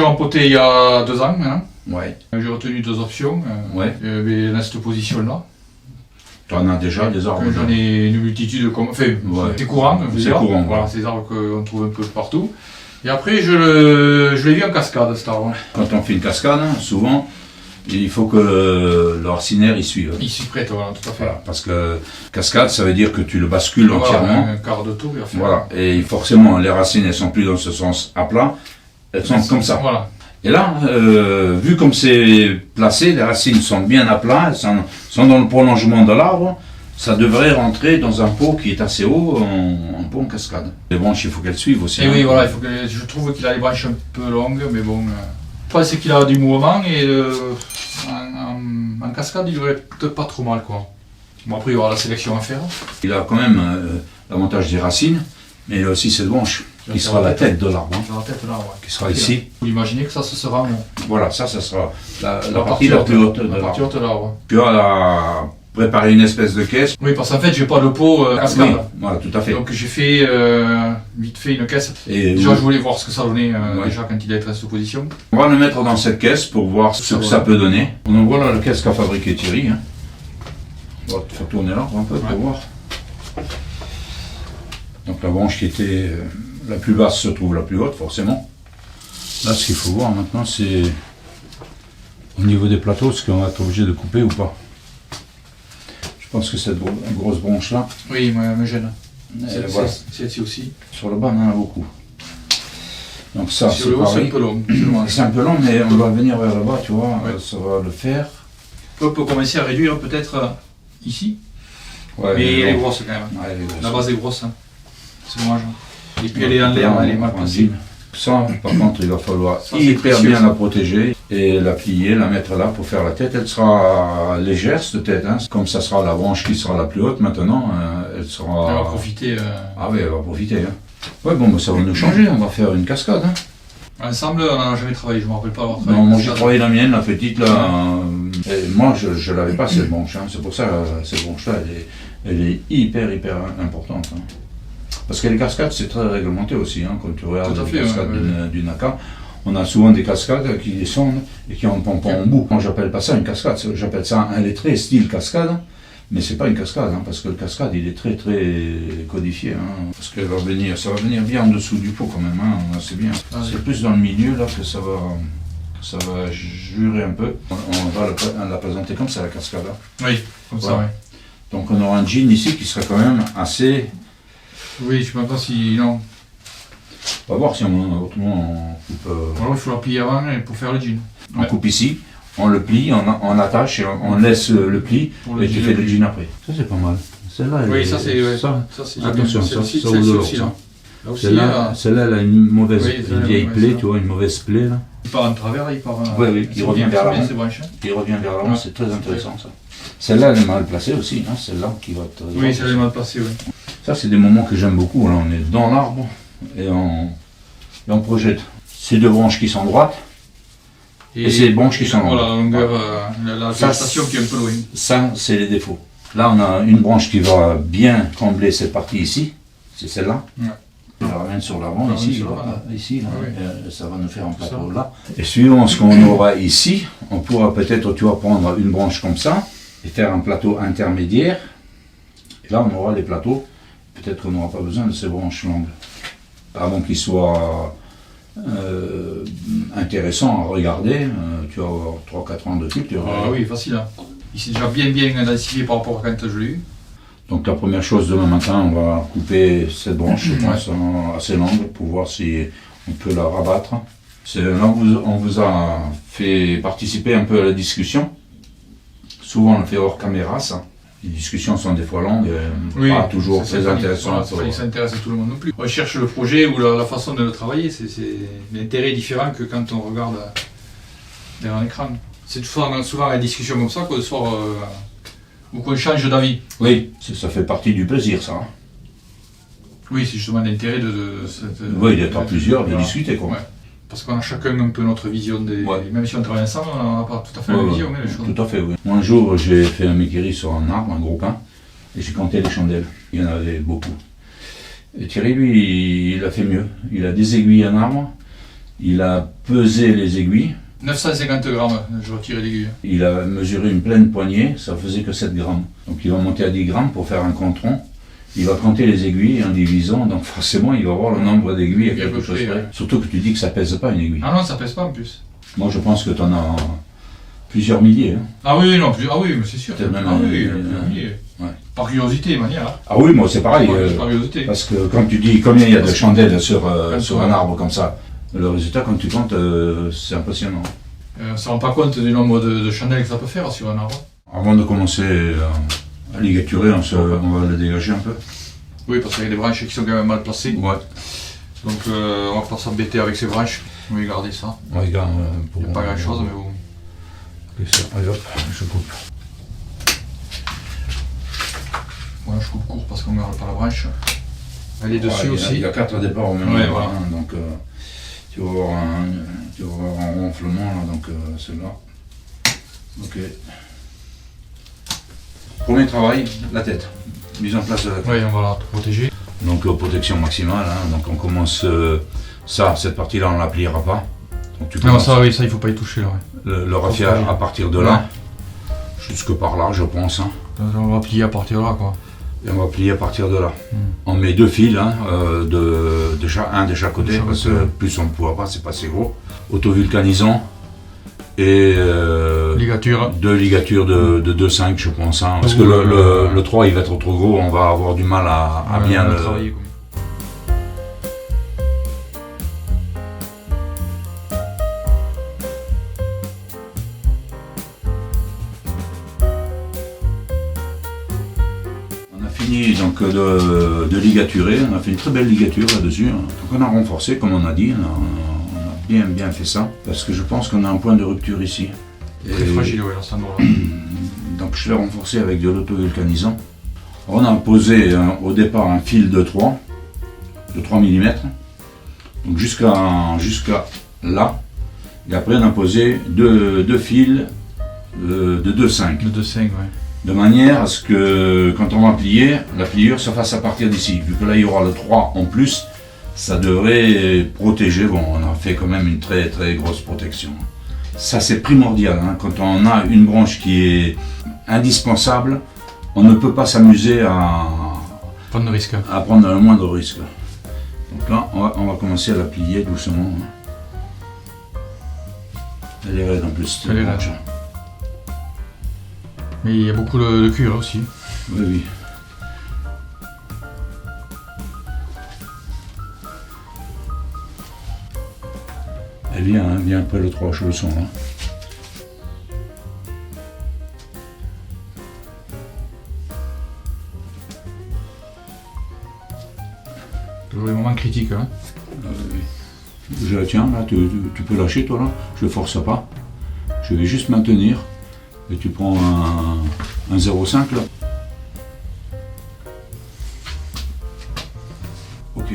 rempoté il y a 2 ans maintenant. Ouais. J'ai retenu 2 options. Ouais. Mais dans cette position-là. Tu en as déjà des arbres? J'en ai une multitude, enfin, c'est courant. C'est courant. Voilà, ces arbres qu'on trouve un peu partout. Et après, je l'ai vu en cascade, cet arbre. Quand on fait une cascade, souvent, il faut que le racinaire y suive. Il s'y prête, voilà, tout à fait. Voilà, parce que cascade, ça veut dire que tu le bascules entièrement. Un quart de tour. Voilà, et forcément, les racines, elles sont plus dans ce sens à plat, elles sont comme ça. Voilà. Et là, vu comme c'est placé, les racines sont bien à plat, elles sont dans le prolongement de l'arbre, ça devrait rentrer dans un pot qui est assez haut, en pot en cascade. Les branches, il faut qu'elles suivent aussi. Et oui, voilà, je trouve qu'il a les branches un peu longues, mais bon, je pense qu'il a du mouvement et en cascade, il devrait peut-être pas trop mal, quoi. Bon, après, il y aura la sélection à faire. Il a quand même l'avantage des racines, mais il a aussi cette branche qui sera la tête de l'arbre. La tête là, ouais. Qui sera ici. Vous imaginez que ça, ce sera voilà, ça sera la partie la plus haute de l'arbre. La partie haute de l'arbre. Tu as préparé une espèce de caisse. Oui, parce qu'en fait, j'ai pas de pot cascade. Oui, voilà, tout à fait. Donc j'ai fait vite fait une caisse. Et déjà, je voulais voir ce que ça donnait déjà quand il est à cette position. On va le mettre dans cette caisse pour voir ce que ça peut donner. Donc voilà la caisse qu'a fabriqué Thierry. Hein. On va te faire tourner l'arbre un peu pour voir. Donc la branche qui était la plus basse se trouve la plus haute, forcément. Là, ce qu'il faut voir maintenant, c'est au niveau des plateaux, ce qu'on va être obligé de couper ou pas. Je pense que cette grosse branche-là... Oui, me gêne. Voilà. Celle-ci aussi. Sur le bas, on en a beaucoup. Donc ça, c'est le haut, pareil. c'est un peu long. C'est un peu long, mais on va venir vers le bas, tu vois, ça va le faire. On peut commencer à réduire peut-être ici. Ouais, mais elle est grosse quand même. Ouais, elle est grosse. La base est grosse. Hein. C'est dommage. Et puis elle est en l'air, elle est mal placée. Ça, par contre, il va falloir hyper bien la protéger et la plier, la mettre là pour faire la tête. Elle sera légère, cette tête. Hein. Comme ça sera la branche qui sera la plus haute maintenant, elle sera... Elle va profiter. Ah oui, elle va profiter. Hein. Ouais, bon, bah, ça va nous changer. On va faire une cascade. Hein. Ensemble, on n'en a jamais travaillé. Je ne me rappelle pas avoir travaillé. Non, moi j'ai travaillé la mienne, la petite là. Et moi, je l'avais pas cette branche. Hein. C'est pour ça cette branche-là, elle est hyper importante. Hein. Parce que les cascades, c'est très réglementé aussi. Hein. Quand tu regardes les cascades du Naka, on a souvent des cascades qui descendent et qui ont un pompon en bout. Moi, j'appelle pas ça une cascade. J'appelle ça un lettré style cascade. Mais c'est pas une cascade, hein, parce que le cascade, il est très codifié. Hein, parce que ça va venir bien en dessous du pot quand même. Hein, c'est bien. C'est plus dans le milieu là que ça va jurer un peu. On va la présenter comme ça, la cascade. Hein. Oui, comme ça, oui. Donc on aura un jean ici qui sera quand même assez... Oui, je ne sais pas si... Non. On va voir si autrement on coupe... Alors il faut la plier avant pour faire le jean. On coupe ici, on le plie, on attache et on laisse le pli et tu fais le jean après. Ça c'est pas mal. Celle-là, oui, ça c'est... Ouais. Ça, attention, ça vaut de l'or. Celle-là, elle a une mauvaise vieille plaie, tu vois, une mauvaise plaie là. Il part en travers, il part... Oui, il revient vers l'avant. Il revient vers l'avant, c'est très intéressant ça. Celle-là, elle est mal placée aussi, hein, celle-là qui va te... Oui, celle-là est mal placée, oui. Ça, c'est des moments que j'aime beaucoup. Là, on est dans l'arbre et on projette ces deux branches qui sont droites et ces branches qui sont longues. Voilà, la longueur, la végétation qui est un peu loin. Ça, c'est les défauts. Là, on a une branche qui va bien combler cette partie ici, c'est celle-là. Ouais. Je la ramène sur l'avant, ici, là, oui. Ça va nous faire un plateau là. Et suivant ce qu'on aura ici, on pourra peut-être, tu vas prendre une branche comme ça et faire un plateau intermédiaire. Et là, on aura les plateaux. Peut-être qu'on n'aura pas besoin de ces branches longues. Avant qu'ils soient intéressants à regarder, tu vas avoir 3-4 ans de culture. Ah oui, facile. Hein. Il s'est déjà bien intensifié par rapport à quand je l'ai eu. Donc la première chose, demain matin, on va couper cette branche, je pense, assez longue, pour voir si on peut la rabattre. Là, on vous a fait participer un peu à la discussion. Souvent, on le fait hors caméra, ça. Les discussions sont des fois longues, pas toujours très intéressantes. Ça intéresse tout le monde non plus. On cherche le projet ou la façon de le travailler, l'intérêt est différent que quand on regarde derrière un écran. C'est souvent la discussion comme ça qu'on sort ou qu'on change d'avis. Oui, ça fait partie du plaisir, ça. Hein. Oui, c'est justement l'intérêt oui, d'être à plusieurs, de discuter, quoi. Ouais. Parce qu'on a chacun un peu notre vision des... Ouais. Même si on travaille ensemble, on n'a pas tout à fait la vision, mais les choses. Tout à fait, oui. Moi, un jour, j'ai fait un méquerie sur un arbre, un gros pin, et j'ai compté les chandelles. Il y en avait beaucoup. Et Thierry, lui, il a fait mieux. Il a désaiguillé un arbre, Il a pesé les aiguilles. 950 grammes, je retire l'aiguille. Il a mesuré une pleine poignée, ça faisait que 7 grammes. Donc il va monter à 10 grammes pour faire un compte-rond. Il va compter les aiguilles en divisant, donc forcément il va voir le nombre d'aiguilles à quelque chose près. Surtout que tu dis que ça pèse pas une aiguille. Ah non, ça pèse pas en plus. Moi je pense que tu en as plusieurs milliers. Hein. Ah oui, non, ah oui, mais c'est sûr. Peut-être même plusieurs milliers. Ouais. Par curiosité, manière. Hein. Ah oui, moi c'est pareil. Par curiosité. Parce que quand tu dis combien il y a de chandelles sur un arbre comme ça, le résultat quand tu comptes, c'est impressionnant. On ne se rend pas compte du nombre de chandelles que ça peut faire sur un arbre. Avant de commencer à ligaturer, on va le dégager un peu. Oui, parce qu'il y a des branches qui sont quand même mal placées. Ouais. Donc on va pas s'embêter avec ces branches. On va garder ça. On regarde Il n'y a pas grand chose, mais bon. Allez hop, je coupe. Moi je coupe court parce qu'on ne garde pas la branche. Elle est dessus aussi. Il y a 4 départs au même ouais, endroit, voilà. hein, donc tu vas avoir un ronflement là, donc c'est là. Ok. Premier travail, la tête. Mise en place de la tête. Oui, on va la protéger. Donc protection maximale, hein, donc on commence cette partie-là on ne la pliera pas. Donc, tu non, ça, oui, ça il faut pas y toucher là. Ouais. Le raffia à partir de là, jusque par là je pense. Hein. On va plier à partir de là quoi. Et on va plier à partir de là. On met 2 fils, hein, un de chaque côté, parce que plus on ne pourra pas, c'est pas assez gros. Auto-vulcanisant et ligature. 2 ligatures de 2,5 je pense. Hein, parce que le 3 il va être trop gros, on va avoir du mal à bien le travailler. Donc de ligaturer, on a fait une très belle ligature là-dessus. Donc on a renforcé comme on a dit, on a bien fait ça, parce que je pense qu'on a un point de rupture ici. Très fragile, oui, à cet endroit-là. Donc je l'ai renforcé avec de l'autovulcanisant. On a posé au départ un fil de 3 mm, donc jusqu'à là, et après on a posé deux fils de 2,5. De 2,5, ouais. De manière à ce que quand on va plier, la pliure se fasse à partir d'ici. Vu que là il y aura le 3 en plus, ça devrait protéger. Bon, on a fait quand même une très très grosse protection. Ça c'est primordial, hein. Quand on a une branche qui est indispensable, on ne peut pas s'amuser à prendre de risque. À prendre le moindre risque. Donc là, on va commencer à la plier doucement. Elle est raide en plus. Elle est raide. Mais il y a beaucoup de cuir aussi. Oui, oui. Elle vient après le 3, je le sens là. Toujours les moments critiques. Hein. Oui. Je la tiens là, tu peux lâcher toi là, je ne force pas. Je vais juste maintenir. Et tu prends un 0,5 là. Ok.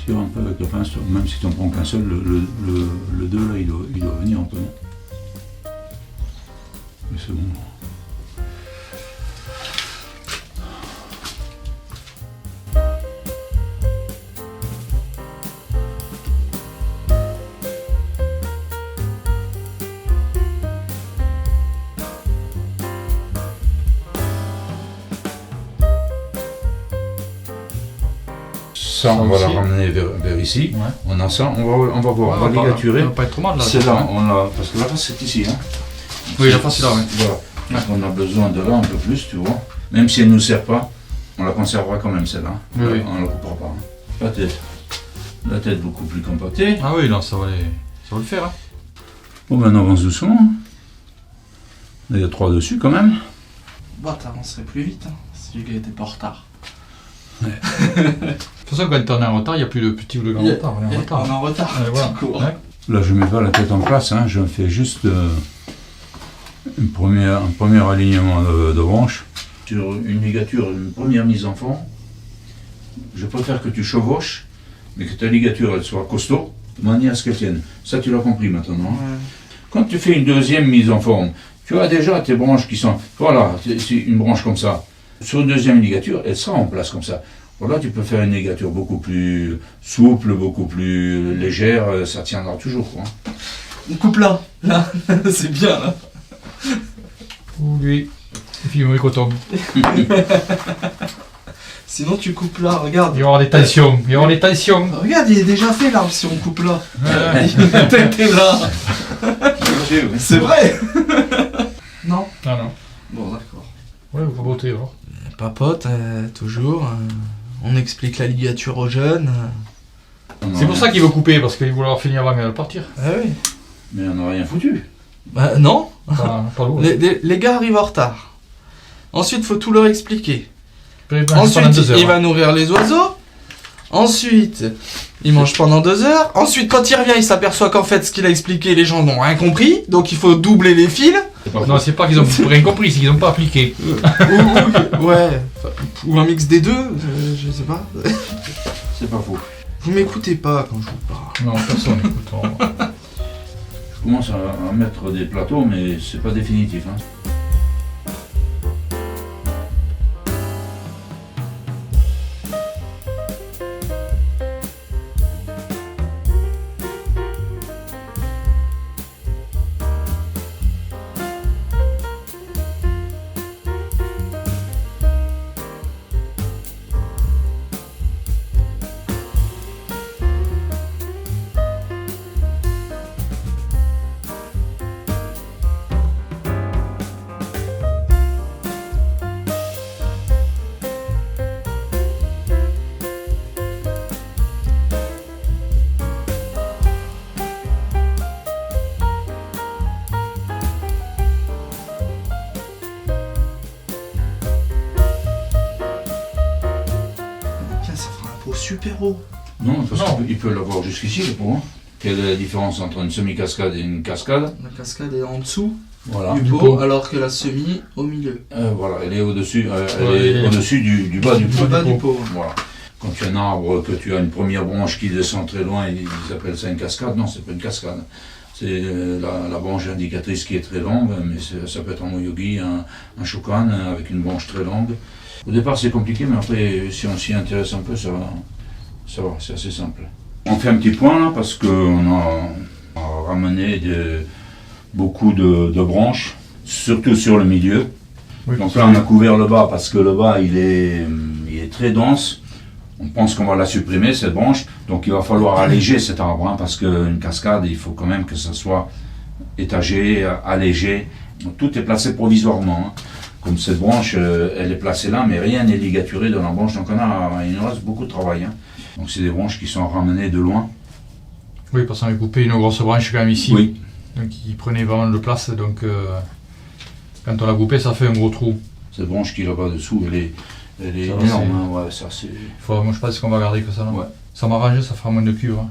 Tire un peu avec le pince, même si tu n'en prends qu'un seul, le 2 là il doit venir un peu. Mais c'est bon. Ça, on va la ramener vers ici. Ouais. On a ça, on va voir, on va ligaturer. Ça va pas être trop mal là. C'est là, parce que la face c'est ici. Hein. Oui, la face c'est là, oui. Voilà. Ouais. On a besoin de là un peu plus, tu vois. Même si elle ne nous sert pas, on la conservera quand même celle-là. Oui, oui. On ne la coupera pas. Hein. La tête beaucoup plus compactée. Ah oui, non, ça va le faire. Hein. Bon, maintenant on avance doucement. Là, il y a 3 dessus quand même. Bah, t'avancerais plus vite, hein, si le gars était pas en retard. Ouais. De toute façon, quand on est en retard, il n'y a plus de petit ou de grand retard. On est en retard. On est en retard, voilà. Ouais. Là, je ne mets pas la tête en place, hein. Je fais juste un premier alignement de branches. Sur une ligature, une première mise en forme, je préfère que tu chevauches, mais que ta ligature elle soit costaud, de manière à ce qu'elle tienne. Ça, tu l'as compris maintenant. Hein. Ouais. Quand tu fais une deuxième mise en forme, Tu as déjà tes branches qui sont... Voilà, c'est une branche comme ça. Sur une deuxième ligature, elle sera en place comme ça. Voilà, tu peux faire une ligature beaucoup plus souple, beaucoup plus légère, ça tiendra toujours, quoi. On coupe là, c'est bien là. Ou lui. Et puis, il coton. Sinon tu coupes là, regarde. Il y aura des tensions. Il y aura des tensions. Regarde, il est déjà fait l'arbre si on coupe là. T'es là. C'est vrai. Non. Ah non. Bon, d'accord. Ouais, vous beauté alors. Papote, toujours. On explique la ligature aux jeunes. C'est pour ça qu'il veut couper, parce qu'il voulait avoir fini avant de partir. Ah oui. Mais on n'a rien foutu. Bah non. Pas lourd. Les gars arrivent en retard. Ensuite, faut tout leur expliquer. Ensuite, Ensuite, il va nourrir les oiseaux. Ensuite, il mange pendant 2 heures. Ensuite, quand il revient, il s'aperçoit qu'en fait, ce qu'il a expliqué, les gens n'ont rien compris. Donc, il faut doubler les fils. Non, c'est pas qu'ils ont rien compris, c'est qu'ils n'ont pas appliqué. Ouais. Ou un mix des deux, je sais pas. C'est pas faux. Vous m'écoutez pas quand je vous parle. Non, personne n'écoute. Je commence à mettre des plateaux, mais c'est pas définitif. Hein. Super haut. Non, parce Non. qu'il peut l'avoir jusqu'ici, le pot. Hein. Quelle est la différence entre une semi-cascade et une cascade? La cascade est en dessous Voilà. du Du pot, pot. alors que la semi au milieu. Voilà, elle est au-dessus Ouais, au-dessus du bas du pot. Du bas du pot. Voilà. Quand tu as un arbre, que tu as une première branche qui descend très loin, ils appellent ça une cascade. Non, c'est pas une cascade. C'est la branche indicatrice qui est très longue, mais ça peut être un moyogi, un shokan avec une branche très longue. Au départ, c'est compliqué, mais après, si on s'y intéresse un peu, ça va, c'est assez simple. On fait un petit point là, parce qu'on a ramené beaucoup de branches, surtout sur le milieu. Oui, Donc là, on a couvert le bas, parce que le bas, il est très dense. On pense qu'on va la supprimer, cette branche. Donc il va falloir alléger cet arbre, hein, parce qu'une cascade, il faut quand même que ça soit étagé, allégé. Donc, tout est placé provisoirement. Hein. Comme cette branche, elle est placée là, mais rien n'est ligaturé dans la branche. Donc il nous reste beaucoup de travail. Hein. Donc c'est des branches qui sont ramenées de loin. Oui, parce qu'on avait coupé une grosse branche quand même ici. Oui. Donc il prenait vraiment de place, donc quand on l'a coupé, ça fait un gros trou. Cette branche qui est là-bas dessous, elle est Ça, énorme. c'est- Hein. Ouais, ça c'est... Moi je pense qu'on va garder que ça là. Ouais. Ça m'arrange, ça fera moins de cuivre.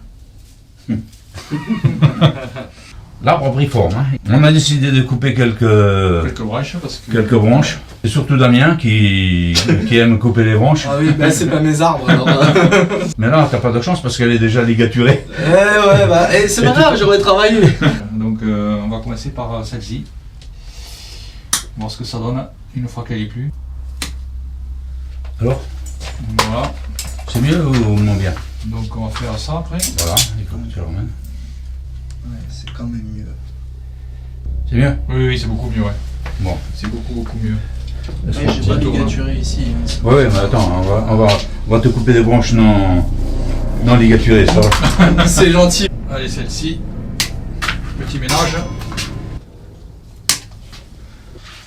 Hein. L'arbre a pris forme. Hein. On a décidé de couper quelques branches parce que. quelques branches. C'est surtout Damien qui aime couper les branches. Ah oui, bah c'est pas mes arbres alors. Mais là, t'as pas de chance parce qu'elle est déjà ligaturée. Ouais, bah c'est pas grave, j'aurais travaillé. Donc on va commencer par celle-ci. Voir ce que ça donne une fois qu'elle est plus. Alors, Voilà. c'est mieux ou moins bien? Donc on va faire ça après. Voilà, et comment tu la ramènes? Ouais, c'est quand même mieux. C'est mieux? Oui, c'est beaucoup mieux, ouais. Bon. C'est beaucoup mieux. Ouais, j'ai pas ligaturé ici. Hein. Ouais, mais attends, on va te couper des branches non ligaturées, ça va. C'est gentil. Allez, celle-ci. Petit ménage.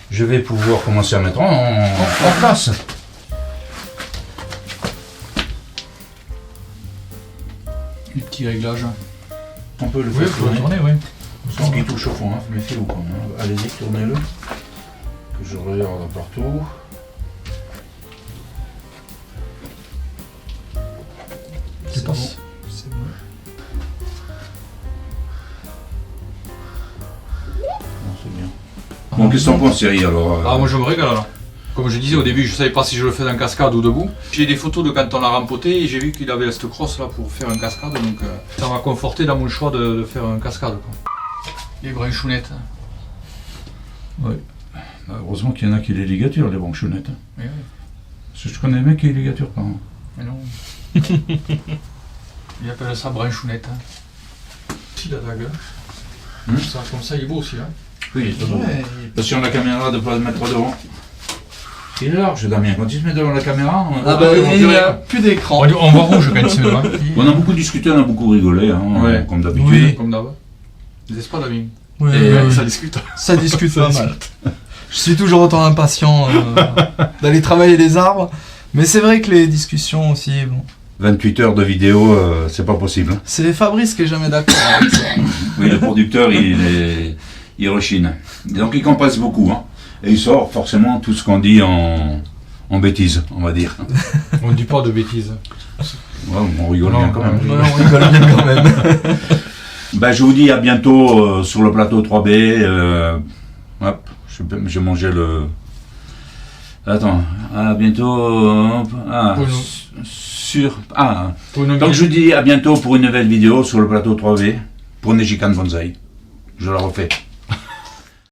Je vais pouvoir commencer à mettre en place. Les petits réglages. On peut le Oui, faire faut le tourner. tourner, oui. Parce qu'il touche au fond, hein, faut les fils au fond. Hein. Allez-y, tournez-le. Que je regarde partout. Tu C'est passes. C'est bon. Non, c'est bien. Bon, qu'est-ce que t'en penses, Thierry, alors Ah, moi je me régale là. Comme je disais au début, je savais pas si je le fais dans cascade ou debout. J'ai des photos de quand on l'a rempoté et j'ai vu qu'il avait cette crosse là pour faire un cascade, donc ça m'a conforté dans mon choix de faire un cascade. Quoi. Les branchounettes. Bah, heureusement qu'il y en a qui les ligaturent, les branchounettes. Hein. Oui, oui. Parce que je connais un mec qui les ligature pas. Hein. Mais non. Il appelle ça branchounette. Hein. Si la dague. Ça, comme ça, il est beau aussi. Hein. Oui, c'est bon. Ouais. Attention la caméra de ne pas le mettre devant. Il est large, Damien. Quand il se met devant la caméra, Ah bah, il n'y a plus d'écran. On voit rouge quand il se met devant. on a beaucoup discuté, on a beaucoup rigolé, hein, Ouais. comme d'habitude. Oui. Comme d'hab. N'est-ce pas, Damien? Ouais, Et, ouais, Ça discute. ça discute pas mal. Je suis toujours autant impatient d'aller travailler les arbres. Mais c'est vrai que les discussions aussi, bon. 28 heures de vidéo, c'est pas possible. Hein. C'est Fabrice qui est jamais d'accord avec ça. Oui, le producteur, il rechine. Donc il compresse beaucoup. Hein. Et il sort forcément tout ce qu'on dit en bêtises, on va dire. On ne dit pas de bêtises. Ouais, on rigole Non, bien quand même. Ouais, on rigole bien quand même. Ben, je vous dis à bientôt sur le plateau 3B. Hop, j'ai mangé le... Attends, à bientôt... Pour une- sur... Ah, Pour une donc je vous dis à bientôt pour une nouvelle vidéo sur le plateau 3B pour Nejikan Bonsaï. Je la refais.